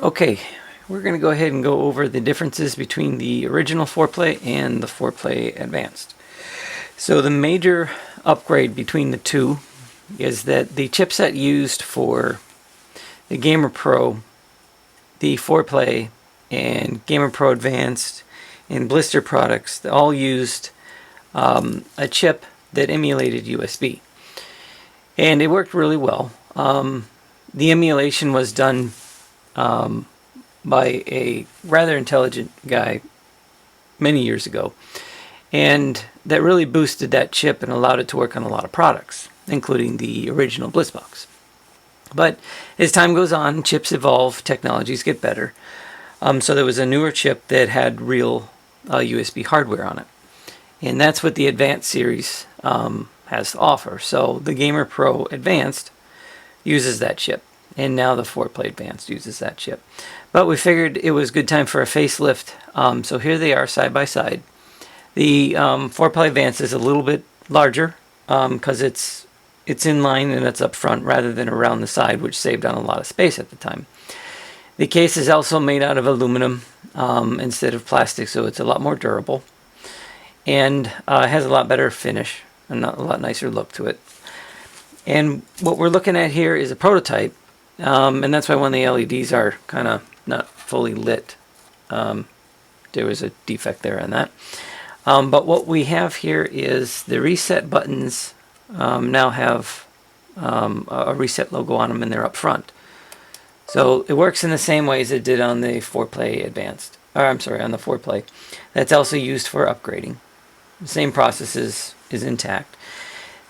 Okay, we're going to go ahead and go over the differences between the original 4-play and the 4-play Advanced. So the major upgrade between the two is that the chipset used for the Gamer Pro, the 4-play, and Gamer Pro Advanced, and Blister products, they all used a chip that emulated USB. And it worked really well. The emulation was done by a rather intelligent guy many years ago. And that really boosted that chip and allowed it to work on a lot of products, including the original Bliss-Box. But as time goes on, chips evolve, technologies get better. So there was a newer chip that had real USB hardware on it. And that's what the Advanced series has to offer. So the Gamer Pro Advanced uses that chip. And now the 4-play Advanced uses that chip. But we figured it was a good time for a facelift. So here they are side by side. The 4-play Advanced is a little bit larger because it's in line and it's up front rather than around the side, which saved on a lot of space at the time. The case is also made out of aluminum instead of plastic, so it's a lot more durable. And has a lot better finish and a lot nicer look to it. And what we're looking at here is a prototype. And that's why one of the LEDs are kind of not fully lit. There was a defect there on that. But what we have here is the reset buttons now have a reset logo on them, and they're up front. So it works in the same way as it did on the 4-play Advanced. Or I'm sorry, on the 4-play. That's also used for upgrading. The same process is intact.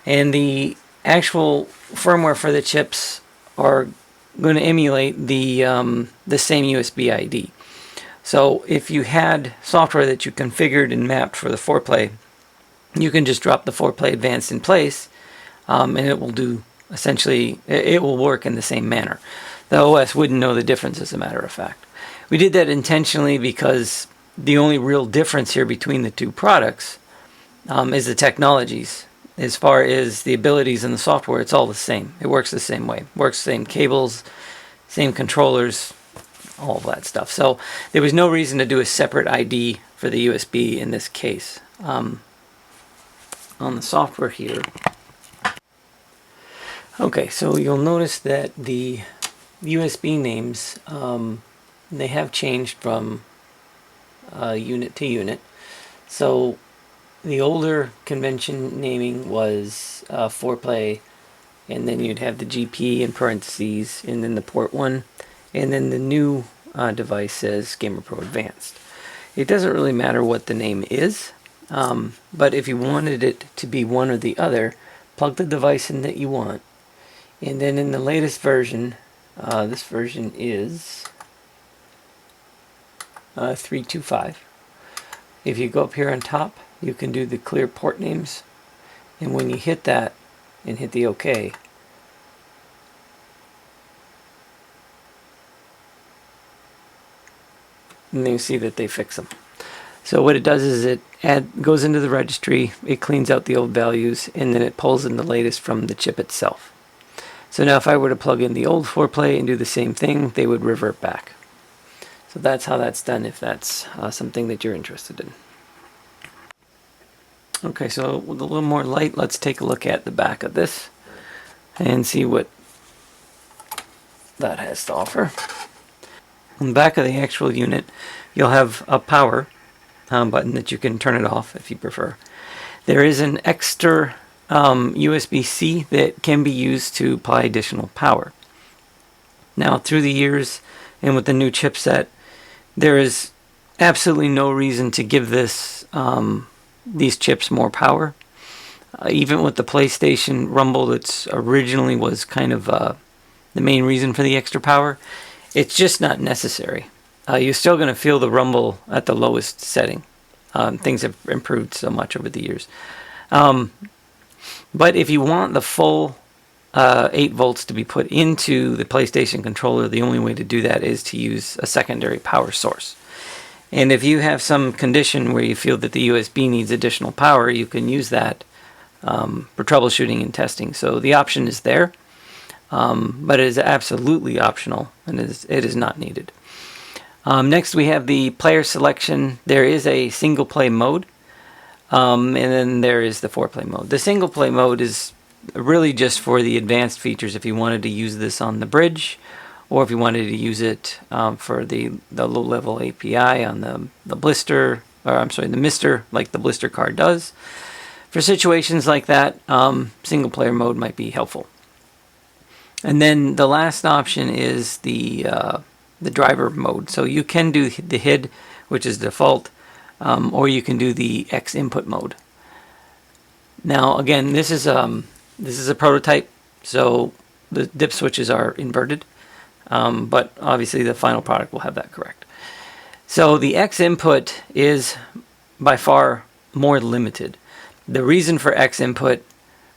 And the actual firmware for the chips are going to emulate the same USB ID. So if you had software that you configured and mapped for the 4-play, you can just drop the 4-play Advanced in place, and it will do essentially, it will work in the same manner. The OS wouldn't know the difference, as a matter of fact. We did that intentionally because the only real difference here between the two products is the technologies. As far as the abilities and the software, it's all the same. It works the same way. It works the same cables, same controllers, all of that stuff. So there was no reason to do a separate ID for the USB in this case. On the software here. Okay, so you'll notice that the USB names, they have changed from unit to unit. So the older convention naming was 4-play, and then you'd have the GP in parentheses, and then the port 1, and then the new device says Gamer Pro Advanced. It doesn't really matter what the name is, but if you wanted it to be one or the other, plug the device in that you want. And then in the latest version, this version is 325. If you go up here on top, you can do the clear port names, and when you hit that and hit the OK, and then you see that they fix them. So what it does is it goes into the registry, it cleans out the old values, and then it pulls in the latest from the chip itself. So now if I were to plug in the old 4-play and do the same thing, they would revert back. So that's how that's done, if that's something that you're interested in. Okay, so with a little more light, let's take a look at the back of this and see what that has to offer. On the back of the actual unit, you'll have a power button that you can turn it off if you prefer. There is an extra USB-C that can be used to apply additional power. Now, through the years and with the new chipset, there is absolutely no reason to give this these chips more power. Even with the PlayStation Rumble, that originally was kind of the main reason for the extra power, it's just not necessary. You're still going to feel the rumble at the lowest setting. Things have improved so much over the years. But if you want the full 8 volts to be put into the PlayStation controller, the only way to do that is to use a secondary power source. And if you have some condition where you feel that the USB needs additional power, you can use that for troubleshooting and testing. So the option is there. but it is absolutely optional, and it is not needed. Next, we have the player selection. There is a single play mode, and then there is the 4-play mode. The single play mode is really just for the advanced features if you wanted to use this on the bridge, or if you wanted to use it for the low-level API on the blister, or I'm sorry, the mister, like the blister card does. For situations like that, single player mode might be helpful. And then the last option is the driver mode. So you can do the HID, which is default, or you can do the X input mode. Now, again, this is a prototype, so the dip switches are inverted, but obviously the final product will have that correct. So the X input is by far more limited. The reason for X input,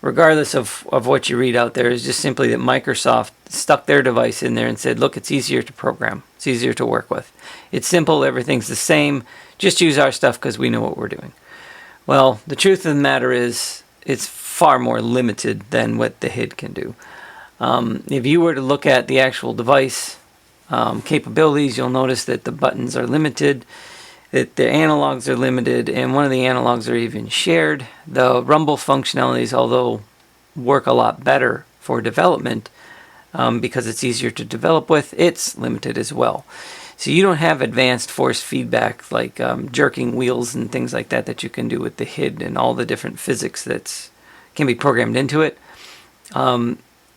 regardless of what you read out there, is just simply that Microsoft stuck their device in there and said, look, it's easier to program. It's easier to work with. It's simple. Everything's the same. Just use our stuff because we know what we're doing. Well, the truth of the matter is it's far more limited than what the HID can do. If you were to look at the actual device capabilities, you'll notice that the buttons are limited, that the analogs are limited, and one of the analogs are even shared. The rumble functionalities, although work a lot better for development because it's easier to develop with, it's limited as well. So you don't have advanced force feedback like jerking wheels and things like that that you can do with the HID and all the different physics that can be programmed into it.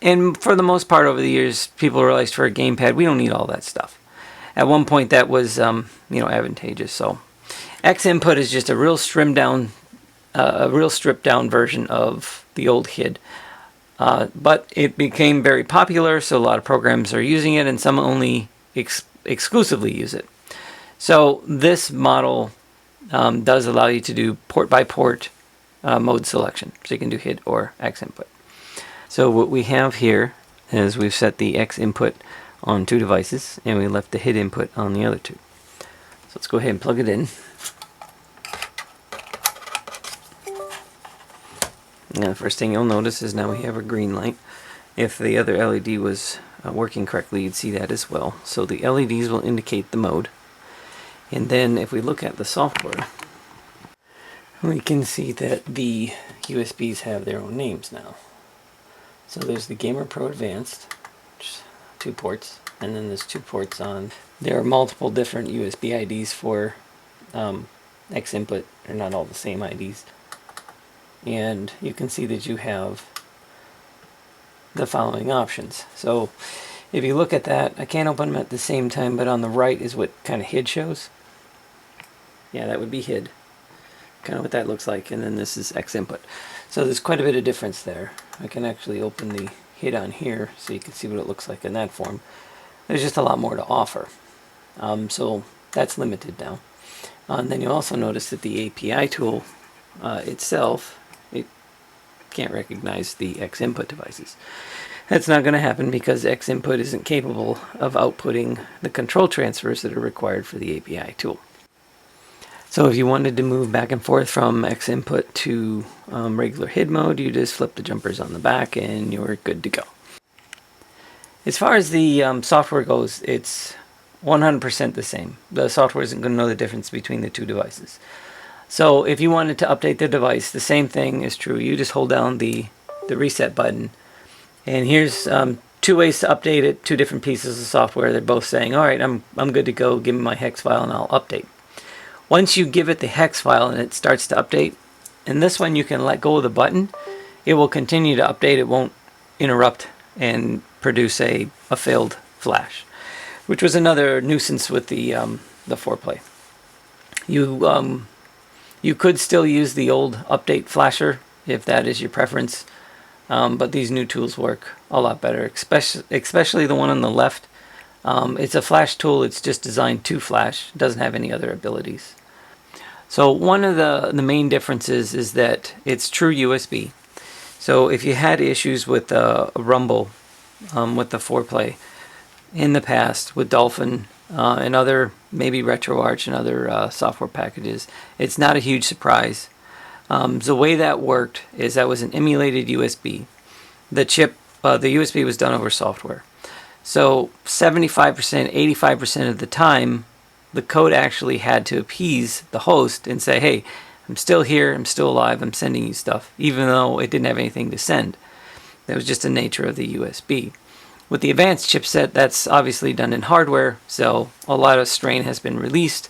And for the most part over the years, people realized for a gamepad, we don't need all that stuff. At one point that was advantageous. So X input is just a real stripped down version of the old HID. But it became very popular, so a lot of programs are using it, and some only exclusively use it. So this model does allow you to do port-by-port mode selection. So you can do HID or X input. So what we have here is we've set the X input on 2 devices, and we left the HID input on the other 2. So let's go ahead and plug it in. Now the first thing you'll notice is now we have a green light. If the other LED was working correctly, you'd see that as well. So the LEDs will indicate the mode. And then if we look at the software, we can see that the USBs have their own names now. So there's the Gamer Pro Advanced, which is 2 ports, and then there's 2 ports on. There are multiple different USB IDs for X input. They're not all the same IDs. And you can see that you have the following options. So if you look at that, I can't open them at the same time, but on the right is what kind of HID shows. Yeah, that would be HID. Kind of what that looks like, and then this is X input. So there's quite a bit of difference there. I can actually open the HID on here so you can see what it looks like in that form. There's just a lot more to offer. So that's limited now. And then you'll also notice that the API tool itself, it can't recognize the X input devices. That's not going to happen because X input isn't capable of outputting the control transfers that are required for the API tool. So if you wanted to move back and forth from X input to regular HID mode, you just flip the jumpers on the back and you're good to go. As far as the software goes, it's 100% the same. The software isn't going to know the difference between the 2 devices. So if you wanted to update the device, the same thing is true. You just hold down the reset button, and here's 2 ways to update it, 2 different pieces of software. They're both saying, all right, I'm good to go, give me my hex file and I'll update. Once you give it the hex file and it starts to update, and this one you can let go of the button, it will continue to update. It won't interrupt and produce a failed flash, which was another nuisance with the 4-play. You could still use the old update flasher if that is your preference, but these new tools work a lot better, especially the one on the left. It's a flash tool. It's just designed to flash. It doesn't have any other abilities. So one of the main differences is that it's true USB. So if you had issues with Rumble with the 4-play in the past with Dolphin and other, maybe RetroArch and other software packages, it's not a huge surprise. The way that worked is that was an emulated USB. The chip the USB was done over software. So 75%, 85% of the time, the code actually had to appease the host and say, hey, I'm still here, I'm still alive, I'm sending you stuff, even though it didn't have anything to send. That was just the nature of the USB. With the advanced chipset, that's obviously done in hardware, so a lot of strain has been released,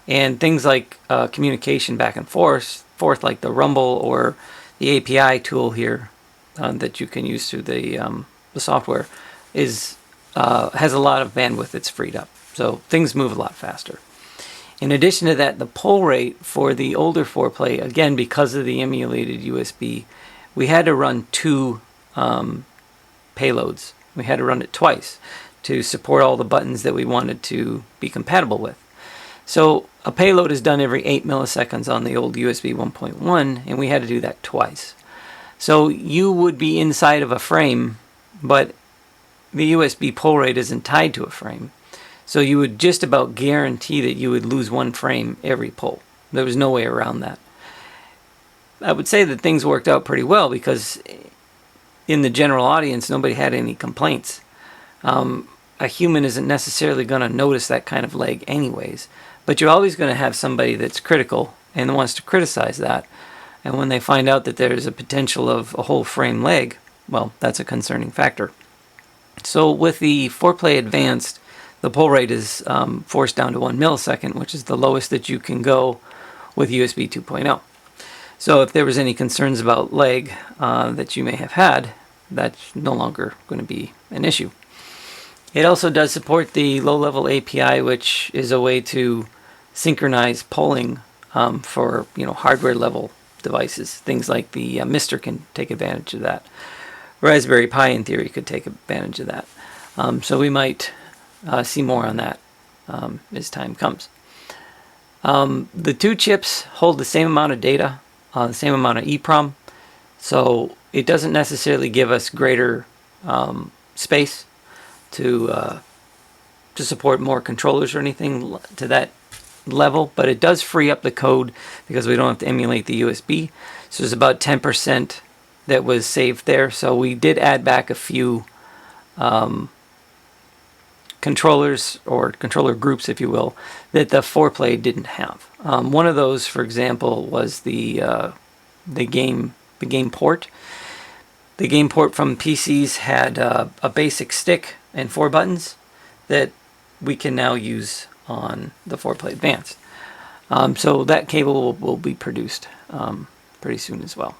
and things like communication back and forth like the Rumble or the API tool here that you can use through the software has a lot of bandwidth that's freed up. So things move a lot faster. In addition to that, the pull rate for the older 4-play, again, because of the emulated USB, we had to run two payloads. We had to run it twice to support all the buttons that we wanted to be compatible with. So a payload is done every 8 milliseconds on the old USB 1.1, and we had to do that twice. So you would be inside of a frame, but the USB pull rate isn't tied to a frame. So you would just about guarantee that you would lose one frame every pull. There was no way around that. I would say that things worked out pretty well because in the general audience, nobody had any complaints. A human isn't necessarily going to notice that kind of lag anyways, but you're always going to have somebody that's critical and wants to criticize that. And when they find out that there's a potential of a whole frame lag, well, that's a concerning factor. So with the 4-play advanced, the pull rate is forced down to 1 millisecond, which is the lowest that you can go with USB 2.0. So if there was any concerns about lag that you may have had, that's no longer going to be an issue. It also does support the low-level API, which is a way to synchronize polling for hardware-level devices. Things like the Mister can take advantage of that. Raspberry Pi, in theory, could take advantage of that. So we might see more on that as time comes. The two chips hold the same amount of data, the same amount of EEPROM, so it doesn't necessarily give us greater space to support more controllers or anything to that level, but it does free up the code because we don't have to emulate the USB. So there's about 10% that was saved there. So we did add back a few controllers or controller groups, if you will, that the 4-play didn't have. One of those, for example, was the game port. The game port from PCs had a basic stick and 4 buttons that we can now use on the 4-play advanced. So that cable will be produced pretty soon as well.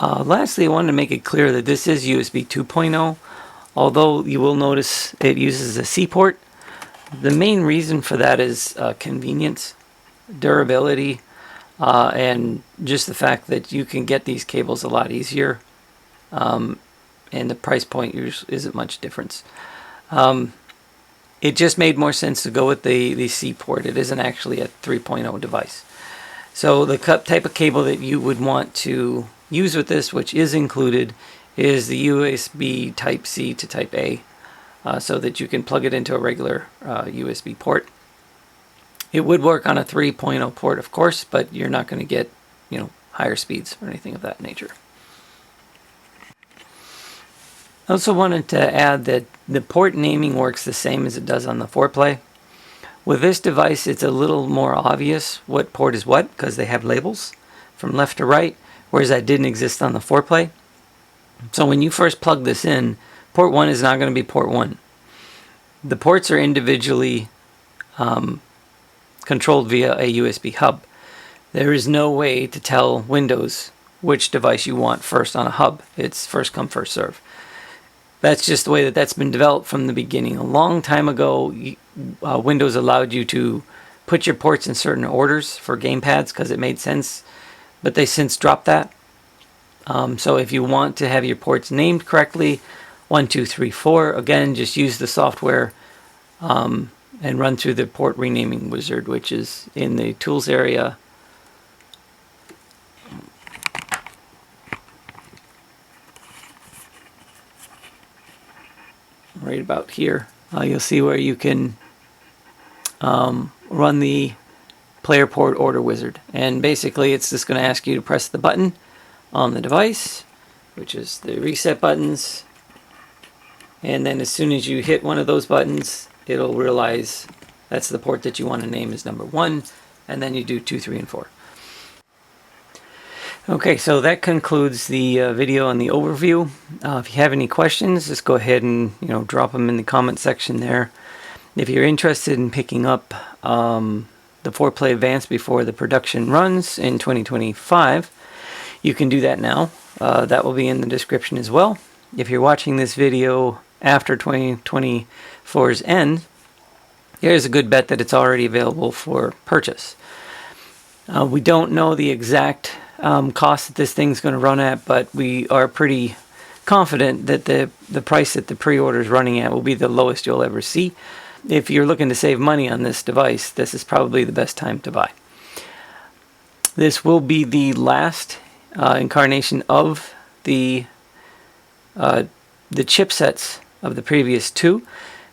Lastly, I wanted to make it clear that this is USB 2.0. Although you will notice it uses a C port. The main reason for that is convenience, durability, and just the fact that you can get these cables a lot easier, and the price point isn't much difference. It just made more sense to go with the C port. It isn't actually a 3.0 device. So the type of cable that you would want to use with this, which is included, is the USB Type C to Type A, so that you can plug it into a regular USB port. It would work on a 3.0 port, of course, but you're not going to get higher speeds or anything of that nature. I also wanted to add that the port naming works the same as it does on the 4-play. With this device, it's a little more obvious what port is what because they have labels from left to right, whereas that didn't exist on the 4-play. So when you first plug this in, port 1 is not going to be port 1. The ports are individually controlled via a USB hub. There is no way to tell Windows which device you want first on a hub. It's first come, first serve. That's just the way that's been developed from the beginning. A long time ago, Windows allowed you to put your ports in certain orders for gamepads because it made sense, but they since dropped that. So if you want to have your ports named correctly, 1, 2, 3, 4, again, just use the software and run through the port renaming wizard, which is in the tools area. Right about here, you'll see where you can run the player port order wizard. And basically, it's just going to ask you to press the button on the device, which is the reset buttons. And then as soon as you hit one of those buttons, it'll realize that's the port that you want to name as number 1, and then you do 2, 3, and 4. Okay, so that concludes the video on the overview. If you have any questions, just go ahead and drop them in the comment section there. If you're interested in picking up the 4-Play Advanced before the production runs in 2025, you can do that now. That will be in the description as well. If you're watching this video after 2024's end, here's a good bet that it's already available for purchase. We don't know the exact cost that this thing's going to run at, but we are pretty confident that the price that the pre-order is running at will be the lowest you'll ever see. If you're looking to save money on this device, this is probably the best time to buy. This will be the last incarnation of the chipsets of the previous 2,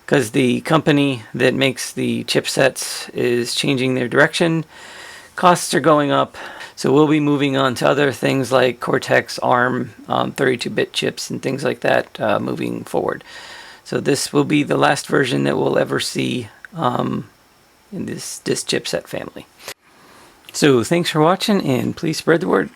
because the company that makes the chipsets is changing their direction. Costs are going up, so we'll be moving on to other things like Cortex, ARM, 32-bit chips, and things like that moving forward. So this will be the last version that we'll ever see in this chipset family. So thanks for watching, and please spread the word.